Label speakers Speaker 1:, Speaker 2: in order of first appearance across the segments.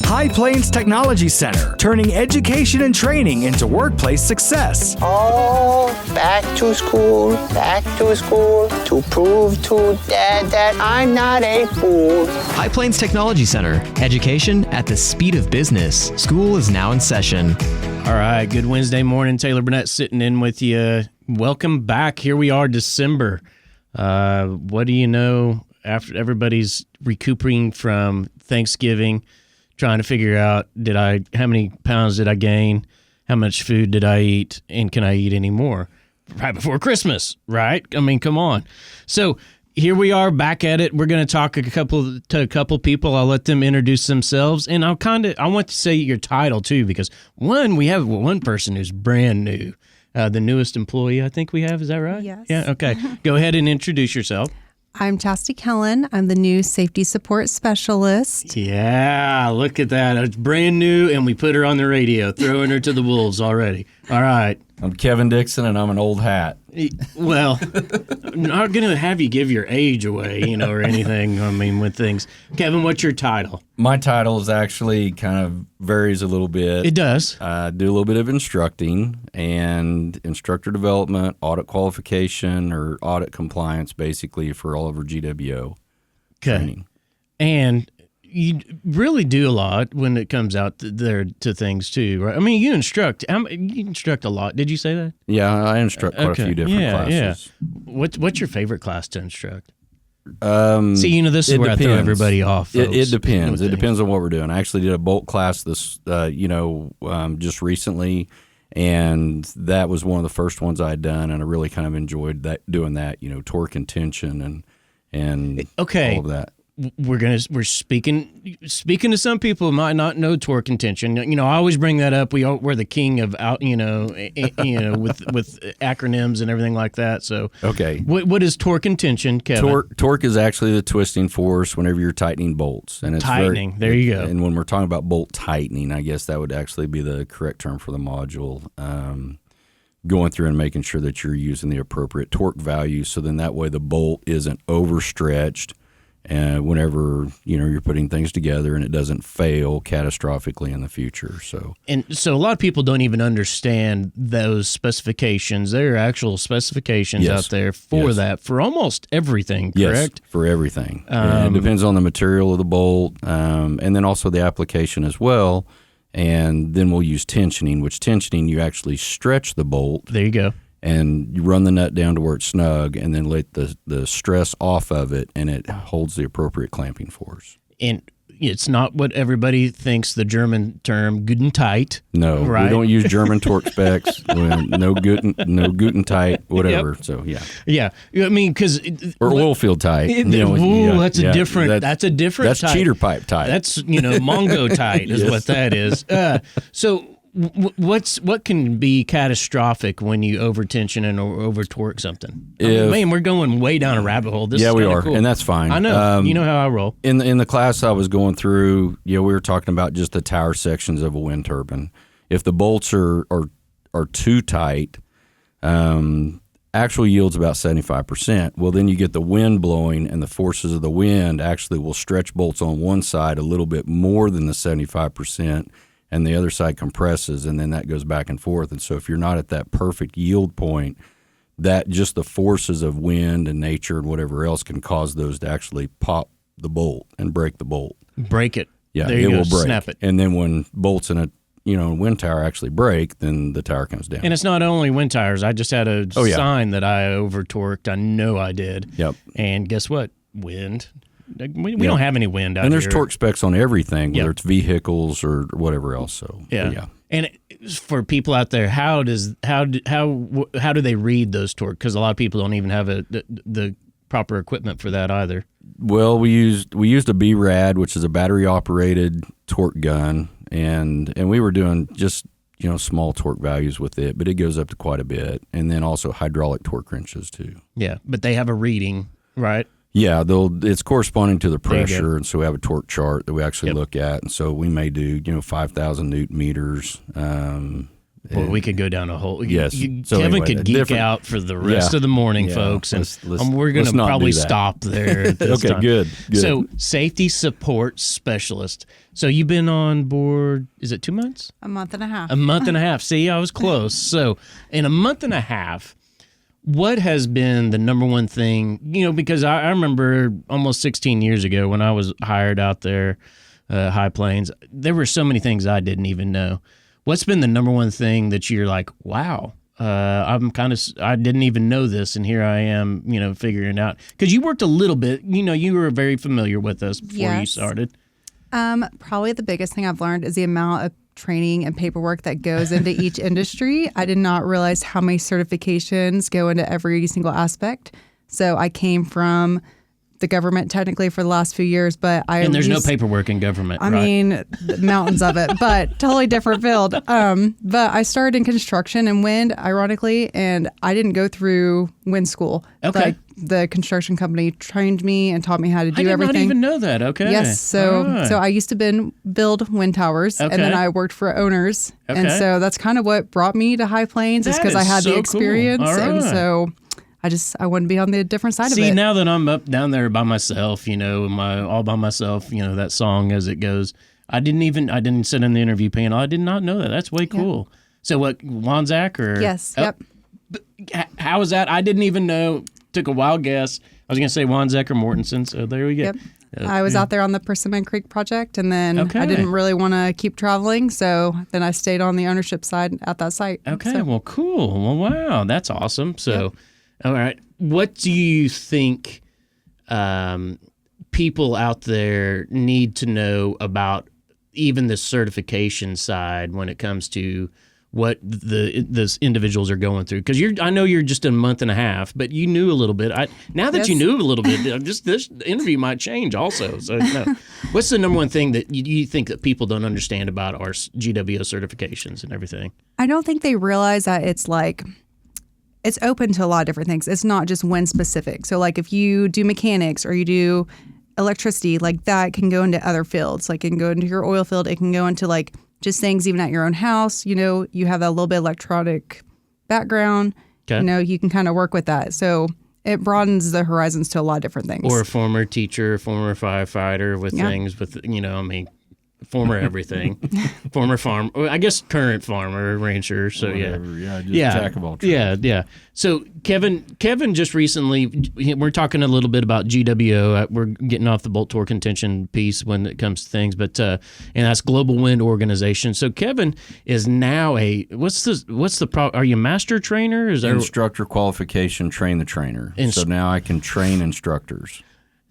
Speaker 1: High Plains Technology Center, turning education and training into workplace success.
Speaker 2: Oh, back to school, to prove to Dad that I'm not a fool.
Speaker 3: High Plains Technology Center, education at the speed of business. School is now in session.
Speaker 4: All right, good Wednesday morning. Taylor Burnett sitting in with you. Welcome back. Here we are, December. What do you know, after everybody's recuperating from Thanksgiving, trying to figure out how many pounds did I gain, how much food did I eat, and can I eat any more? Right before Christmas, right? I mean, come on. So here we are back at it. We're going to talk to a couple people. I'll let them introduce themselves, and I want to say your title too, because we have one person who's brand new, the newest employee I think we have. Is that right?
Speaker 5: Yes.
Speaker 4: Yeah. Okay. Go ahead and introduce yourself.
Speaker 5: I'm Chasity Kellen. I'm the new safety support specialist.
Speaker 4: Yeah, look at that. It's brand new, and we put her on the radio, throwing her to the wolves already. All right.
Speaker 6: I'm Kevin Dixon, and I'm an old hat.
Speaker 4: Well, I'm not going to have you give your age away, or anything, with things. Kevin, what's your title?
Speaker 6: My title is actually kind of varies a little bit.
Speaker 4: It does.
Speaker 6: I do a little bit of instructing and instructor development, audit qualification, or audit compliance, basically, for all of our GWO training. And
Speaker 4: you really do a lot when it comes out there to things too, right? I mean, you instruct a lot. Did you say that?
Speaker 6: Yeah, I instruct quite a few different classes.
Speaker 4: Yeah. What's your favorite class to instruct? This is where I throw everybody off.
Speaker 6: It depends. It depends on what we're doing. I actually did a bolt class just recently, and that was one of the first ones I had done, and I really kind of enjoyed doing that. Torque and tension and all of that.
Speaker 4: We're speaking to some people who might not know torque and tension. I always bring that up. We're the king of with acronyms and everything like that. So
Speaker 6: okay,
Speaker 4: what is torque and tension, Kevin?
Speaker 6: Torque is actually the twisting force whenever you're tightening bolts, and it's
Speaker 4: tightening. There you go.
Speaker 6: And when we're talking about bolt tightening, I guess that would actually be the correct term for the module. Going through and making sure that you're using the appropriate torque value, so then that way the bolt isn't overstretched. And whenever you're putting things together, and it doesn't fail catastrophically in the future. So
Speaker 4: a lot of people don't even understand those specifications. There are actual specifications out there for that, for almost everything. Correct?
Speaker 6: Yes, for everything. It depends on the material of the bolt, and then also the application as well. And then we'll use tensioning, which you actually stretch the bolt.
Speaker 4: There you go.
Speaker 6: And you run the nut down to where it's snug, and then let the stress off of it, and it holds the appropriate clamping force.
Speaker 4: And it's not what everybody thinks the German term "guten tight."
Speaker 6: No,
Speaker 4: right?
Speaker 6: We don't use German torque specs. No guten tight, whatever. Yep. So
Speaker 4: yeah. I mean, because
Speaker 6: or oil field tight.
Speaker 4: That's a different. That's
Speaker 6: That's
Speaker 4: type.
Speaker 6: cheater pipe tight.
Speaker 4: That's Mongo tight is what that is. So. What can be catastrophic when you over tension and over torque something? We're going way down a rabbit hole. This is
Speaker 6: we are,
Speaker 4: cool.
Speaker 6: and that's fine.
Speaker 4: I know. You know how I roll.
Speaker 6: In the class I was going through, we were talking about just the tower sections of a wind turbine. If the bolts are too tight, actual yield's about 75%. Well, then you get the wind blowing, and the forces of the wind actually will stretch bolts on one side a little bit more than the 75%. And the other side compresses, and then that goes back and forth. And so if you're not at that perfect yield point, that just the forces of wind and nature and whatever else can cause those to actually pop the bolt and break the bolt.
Speaker 4: Break it.
Speaker 6: Yeah,
Speaker 4: there you go.
Speaker 6: Will break.
Speaker 4: Snap it.
Speaker 6: And then when bolts in a wind tower actually break, then the tower comes down.
Speaker 4: And it's not only wind towers. I just had a sign that I over torqued. I know I did.
Speaker 6: Yep.
Speaker 4: And guess what? Wind. We don't have any wind out here.
Speaker 6: And there's torque specs on everything, whether it's vehicles or whatever else. So
Speaker 4: yeah. And for people out there, how do they read those torque? Because a lot of people don't even have the proper equipment for that either.
Speaker 6: Well, we used a BRAD, which is a battery operated torque gun, and we were doing just small torque values with it, but it goes up to quite a bit, and then also hydraulic torque wrenches too.
Speaker 4: Yeah, but they have a reading, right?
Speaker 6: Yeah, it's corresponding to the pressure, and so we have a torque chart that we actually look at, and so we may do 5,000 Newton meters,
Speaker 4: Well, we could go down a whole.
Speaker 6: Yes. So
Speaker 4: Kevin
Speaker 6: anyway,
Speaker 4: could geek
Speaker 6: different-
Speaker 4: out for the rest of the morning, folks, and
Speaker 6: let's-
Speaker 4: we're going
Speaker 6: let's
Speaker 4: to
Speaker 6: not
Speaker 4: probably
Speaker 6: do that.
Speaker 4: stop there. At this
Speaker 6: Okay,
Speaker 4: time.
Speaker 6: good.
Speaker 4: So, safety support specialist. So you've been on board. Is it 2 months?
Speaker 5: A month and a half.
Speaker 4: A month and a half. See, I was close. So, in a month and a half, what has been the number one thing? Because I remember almost 16 years ago when I was hired out there, High Plains, there were so many things I didn't even know. What's been the number one thing that you're like, wow, I didn't even know this, and here I am, figuring it out? Because you worked a little bit, you were very familiar with us before you started.
Speaker 5: Probably the biggest thing I've learned is the amount of training and paperwork that goes into each industry. I did not realize how many certifications go into every single aspect. So I came from the government technically for the last few years, but
Speaker 4: And there's no paperwork in government,
Speaker 5: I
Speaker 4: right?
Speaker 5: mean, mountains of it, but totally different field. But I started in construction and wind, ironically, and I didn't go through wind school.
Speaker 4: Okay.
Speaker 5: The construction company trained me and taught me how to do
Speaker 4: I did
Speaker 5: everything.
Speaker 4: not even know that. Okay.
Speaker 5: Yes, so
Speaker 4: All right.
Speaker 5: so I used to build wind towers, and then
Speaker 4: Okay.
Speaker 5: I worked for owners, and
Speaker 4: Okay.
Speaker 5: so that's kind of what brought me to High Plains, is
Speaker 4: That
Speaker 5: because I
Speaker 4: is
Speaker 5: had
Speaker 4: so
Speaker 5: the
Speaker 4: cool.
Speaker 5: experience,
Speaker 4: All
Speaker 5: and
Speaker 4: right.
Speaker 5: so I want to be on the different side of
Speaker 4: See,
Speaker 5: it.
Speaker 4: now that I'm up down there by myself, all by myself, that song As It Goes, I didn't sit in the interview panel. I did not know that. That's way cool. So what, Wanzak or?
Speaker 5: Yes.
Speaker 4: Oh,
Speaker 5: Yep.
Speaker 4: How is that? I didn't even know. Took a wild guess. I was going to say Wanzak or Mortensen, so there we go.
Speaker 5: Yep. I was out there on the Persimmon Creek project, and then
Speaker 4: Okay.
Speaker 5: I didn't really want to keep traveling, so then I stayed on the ownership side at that site.
Speaker 4: Okay,
Speaker 5: So,
Speaker 4: well, cool. Well, wow, that's awesome. So, all right, what do you think people out there need to know about even the certification side when it comes to what the individuals are going through? Because I know you're just a month and a half, but you knew a little bit. Now that you
Speaker 5: Yes.
Speaker 4: knew a little bit, just this interview might change also. So, no. What's the number one thing that you think that people don't understand about our GWO certifications and everything?
Speaker 5: I don't think they realize that it's open to a lot of different things. It's not just wind specific. So like if you do mechanics or you do electricity, like that can go into other fields. Like it can go into your oil field. It can go into like just things even at your own house. You have that little bit of electronic background.
Speaker 4: Okay.
Speaker 5: You can kind of work with that. So it broadens the horizons to a lot of different things.
Speaker 4: Or a former teacher, former firefighter with things with, former everything, former farm, I guess current farmer, rancher. So
Speaker 6: Whatever. Jack of all trades.
Speaker 4: Yeah. So Kevin just recently, we're talking a little bit about GWO. We're getting off the bolt torque contention piece when it comes to things, but and that's Global Wind Organization. So Kevin is now are you a master trainer? Is there
Speaker 6: Instructor qualification, train the trainer. So now I can train instructors.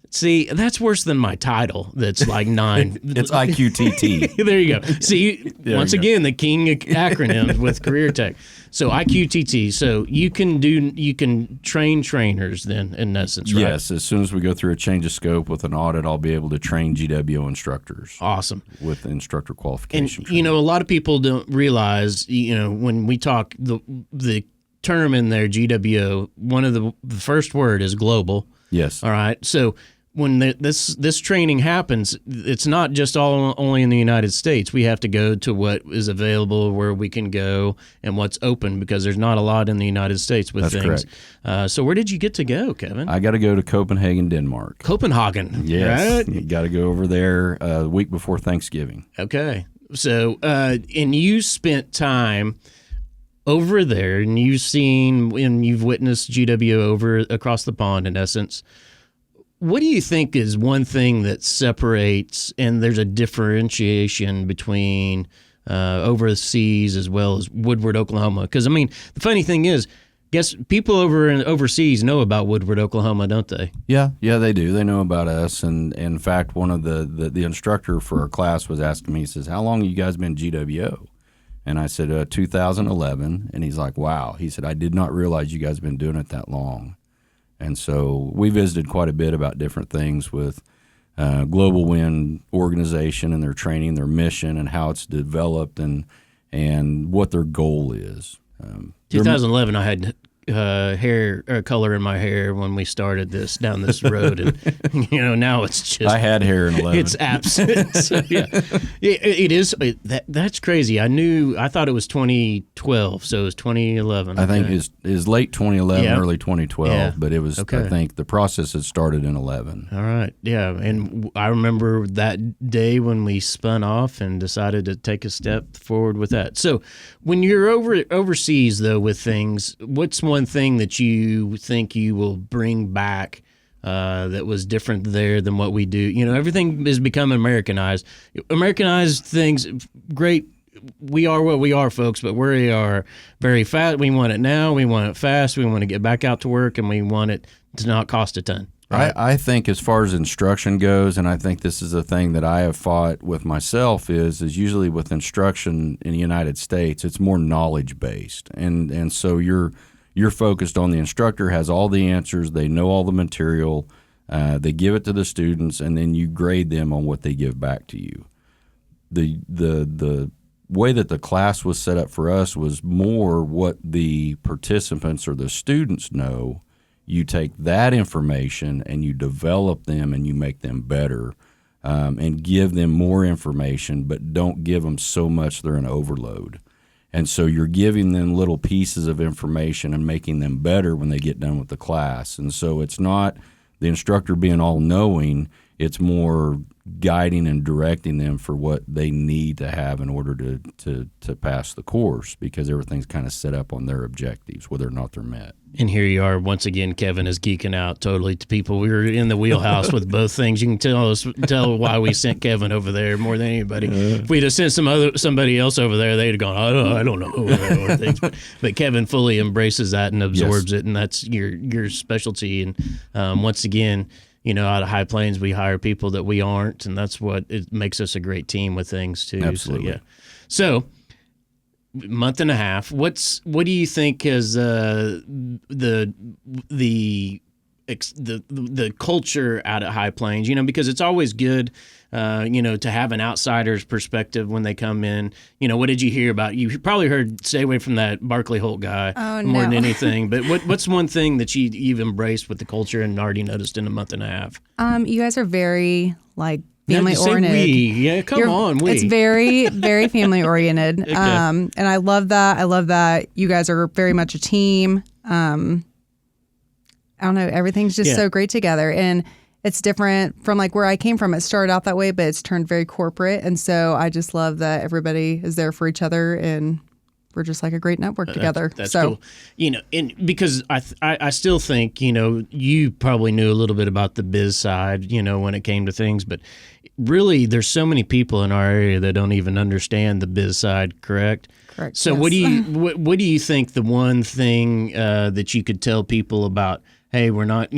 Speaker 4: See, that's worse than my title. That's like 9.
Speaker 6: It's IQTT.
Speaker 4: There you go. See, once again, the king of acronyms with Career Tech. So IQTT. So you can train trainers then, in essence, right?
Speaker 6: Yes. As soon as we go through a change of scope with an audit, I'll be able to train GWO instructors.
Speaker 4: Awesome.
Speaker 6: With instructor
Speaker 4: And
Speaker 6: qualification.
Speaker 4: a lot of people don't realize, when we talk the term in there, GWO, one of the first word is global.
Speaker 6: Yes.
Speaker 4: All right. So when this training happens, it's not just only in the United States. We have to go to what is available, where we can go, and what's open, because there's not a lot in the United States with
Speaker 6: That's
Speaker 4: things.
Speaker 6: correct.
Speaker 4: So where did you get to go, Kevin?
Speaker 6: I got to go to Copenhagen, Denmark.
Speaker 4: Copenhagen.
Speaker 6: Yes.
Speaker 4: Right?
Speaker 6: You got to go over there a week before Thanksgiving.
Speaker 4: Okay. So, and you spent time over there, and you've witnessed GWO over across the pond, in essence. What do you think is one thing that separates, and there's a differentiation between overseas as well as Woodward, Oklahoma? Because, the funny thing is, guess people overseas know about Woodward, Oklahoma, don't they?
Speaker 6: Yeah, they do. They know about us. And in fact, one of the instructor for our class was asking me, he says, how long have you guys been GWO? And I said, 2011. And he's like, wow. He said, I did not realize you guys have been doing it that long. And so we visited quite a bit about different things with Global Wind Organization and their training, their mission, and how it's developed and what their goal is.
Speaker 4: 2011, I had hair color in my hair when we started down this road, and now it's just
Speaker 6: I had hair in 11.
Speaker 4: it's absent. So, yeah, it is. That's crazy. I thought it was 2012, so it was 2011.
Speaker 6: I think is late 2011,
Speaker 4: Yeah.
Speaker 6: early 2012,
Speaker 4: Yeah.
Speaker 6: but it was.
Speaker 4: Okay.
Speaker 6: I think the process had started in 11.
Speaker 4: All right. Yeah. And I remember that day when we spun off and decided to take a step forward with that. So when you're overseas, though, with things, what's one thing that you think you will bring back that was different there than what we do? Everything is becoming Americanized. Americanized things, great. We are what we are, folks, but we are very fast. We want it now. We want it fast. We want to get back out to work, and we want it to not cost a ton. Right?
Speaker 6: I think as far as instruction goes, and I think this is a thing that I have fought with myself, is usually with instruction in the United States, it's more knowledge based, and so you're focused on the instructor has all the answers, they know all the material, they give it to the students, and then you grade them on what they give back to you. The way that the class was set up for us was more what the participants or the students know. You take that information and you develop them and you make them better, and give them more information, but don't give them so much they're an overload. And so you're giving them little pieces of information and making them better when they get done with the class. And so it's not the instructor being all-knowing, it's more guiding and directing them for what they need to have in order to pass the course, because everything's kind of set up on their objectives, whether or not they're met.
Speaker 4: And here you are once again. Kevin is geeking out totally to people. We were in the wheelhouse with both things. You can tell why we sent Kevin over there more than anybody. If we'd have sent somebody else over there, they'd have gone, I don't know. Or things. But Kevin fully embraces that and absorbs it, and that's your specialty. And once again, out of High Plains, we hire people that we aren't, and that's what it makes us a great team with things too.
Speaker 6: Absolutely.
Speaker 4: So, yeah. So, month and a half. What do you think is the culture out at High Plains? Because it's always good, to have an outsider's perspective when they come in. What did you hear about? You probably heard stay away from that Barkley Holt guy more than anything. But what's one thing that you've embraced with the culture and already noticed in a month and a half?
Speaker 5: You guys are very family oriented.
Speaker 4: Yeah, come on, we.
Speaker 5: It's very, very family oriented.
Speaker 4: Okay.
Speaker 5: And I love that. I love that you guys are very much a team. I don't know. Everything's just so great together. And it's different from where I came from. It started out that way, but it's turned very corporate. And so I just love that everybody is there for each other, and we're just a great network together.
Speaker 4: That's cool. And because I still think, you probably knew a little bit about the biz side, when it came to things, but really there's so many people in our area that don't even understand the biz side, correct?
Speaker 5: Correct.
Speaker 4: So
Speaker 5: yes.
Speaker 4: what do you think the one thing that you could tell people about, hey, we're not,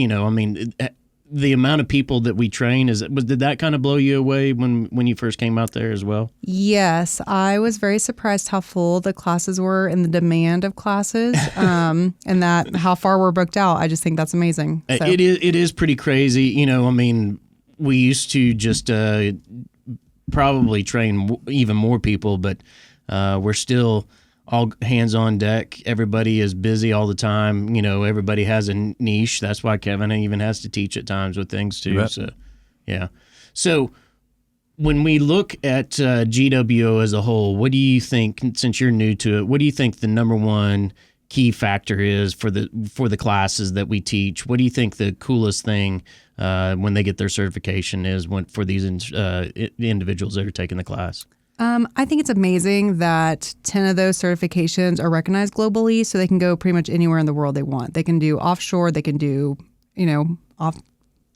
Speaker 4: the amount of people that we train, did that kind of blow you away when you first came out there as well?
Speaker 5: Yes, I was very surprised how full the classes were and the demand of classes, and that how far we're booked out. I just think that's amazing. So.
Speaker 4: It is pretty crazy. We used to just probably train even more people, but we're still all hands on deck. Everybody is busy all the time. Everybody has a niche. That's why Kevin even has to teach at times with things too.
Speaker 6: Yep.
Speaker 4: So, yeah. So when we look at GWO as a whole, what do you think, since you're new to it, what do you think the number one key factor is for the classes that we teach? What do you think the coolest thing when they get their certification is for these individuals that are taking the class?
Speaker 5: I think it's amazing that 10 of those certifications are recognized globally, so they can go pretty much anywhere in the world they want. They can do offshore, they can do, off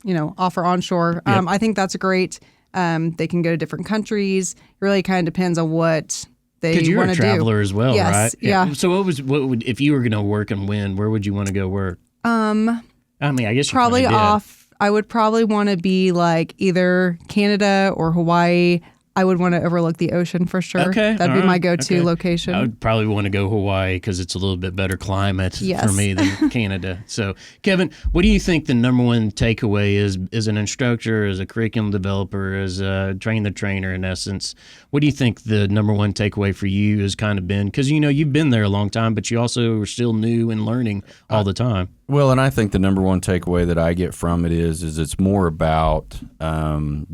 Speaker 5: or onshore.
Speaker 4: Yep.
Speaker 5: I think that's great. They can go to different countries. It really kind of depends on what they want to do.
Speaker 4: Because you're a traveler as well,
Speaker 5: yes,
Speaker 4: right?
Speaker 5: Yeah.
Speaker 4: So what would if you were going to work and win, where would you want to go work? I guess you
Speaker 5: probably
Speaker 4: kinda did.
Speaker 5: I would probably want to be either Canada or Hawaii. I would want to overlook the ocean for sure.
Speaker 4: Okay,
Speaker 5: That'd be
Speaker 4: all
Speaker 5: my
Speaker 4: right,
Speaker 5: go-to
Speaker 4: okay.
Speaker 5: location.
Speaker 4: I would probably want to go Hawaii because it's a little bit better climate for
Speaker 5: Yes.
Speaker 4: me than Canada. So, Kevin, what do you think the number one takeaway is as an instructor, as a curriculum developer, as a trainer in essence? What do you think the number one takeaway for you has kind of been? Because, you've been there a long time, but you also are still new and learning all the time.
Speaker 6: Well, and I think the number one takeaway that I get from it is it's more about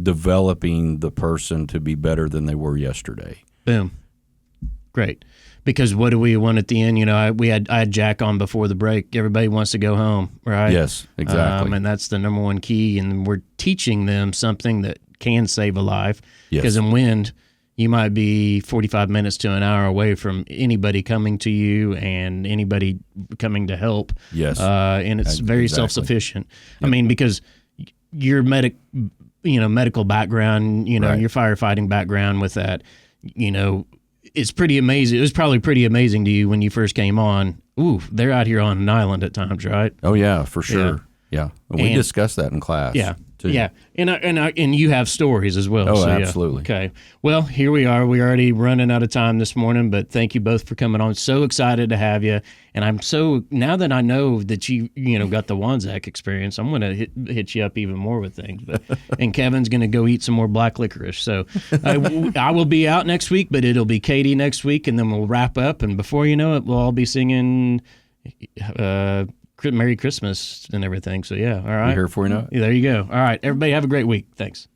Speaker 6: developing the person to be better than they were yesterday.
Speaker 4: Boom. Great. Because what do we want at the end? I had Jack on before the break. Everybody wants to go home, right?
Speaker 6: Yes, exactly.
Speaker 4: And that's the number one key. And we're teaching them something that can save a life.
Speaker 6: Yes.
Speaker 4: Because in wind, you might be 45 minutes to an hour away from anybody coming to you and anybody coming to help.
Speaker 6: Yes.
Speaker 4: And it's very
Speaker 6: Exactly.
Speaker 4: self-sufficient. I mean, because your medical background,
Speaker 6: Right.
Speaker 4: your firefighting background with that, it's pretty amazing. It was probably pretty amazing to you when you first came on. Ooh, they're out here on an island at times, right?
Speaker 6: Oh, yeah, for sure. Yeah. We
Speaker 4: And-
Speaker 6: discussed that in class.
Speaker 4: Yeah.
Speaker 6: too.
Speaker 4: Yeah. And you have stories as well.
Speaker 6: Oh,
Speaker 4: so, yeah.
Speaker 6: absolutely.
Speaker 4: Okay. Well, here we are. We're already running out of time this morning, but thank you both for coming on. So excited to have you. And I'm now that I know that you got the Wanzak experience, I'm going to hit you up even more with things. And Kevin's going to go eat some more black licorice. So I will be out next week, but it'll be Katie next week, and then we'll wrap up. And before you know it, we'll all be singing Merry Christmas and everything. So, yeah. All right.
Speaker 6: We're here for you now.
Speaker 4: There you go. All right. Everybody have a great week. Thanks.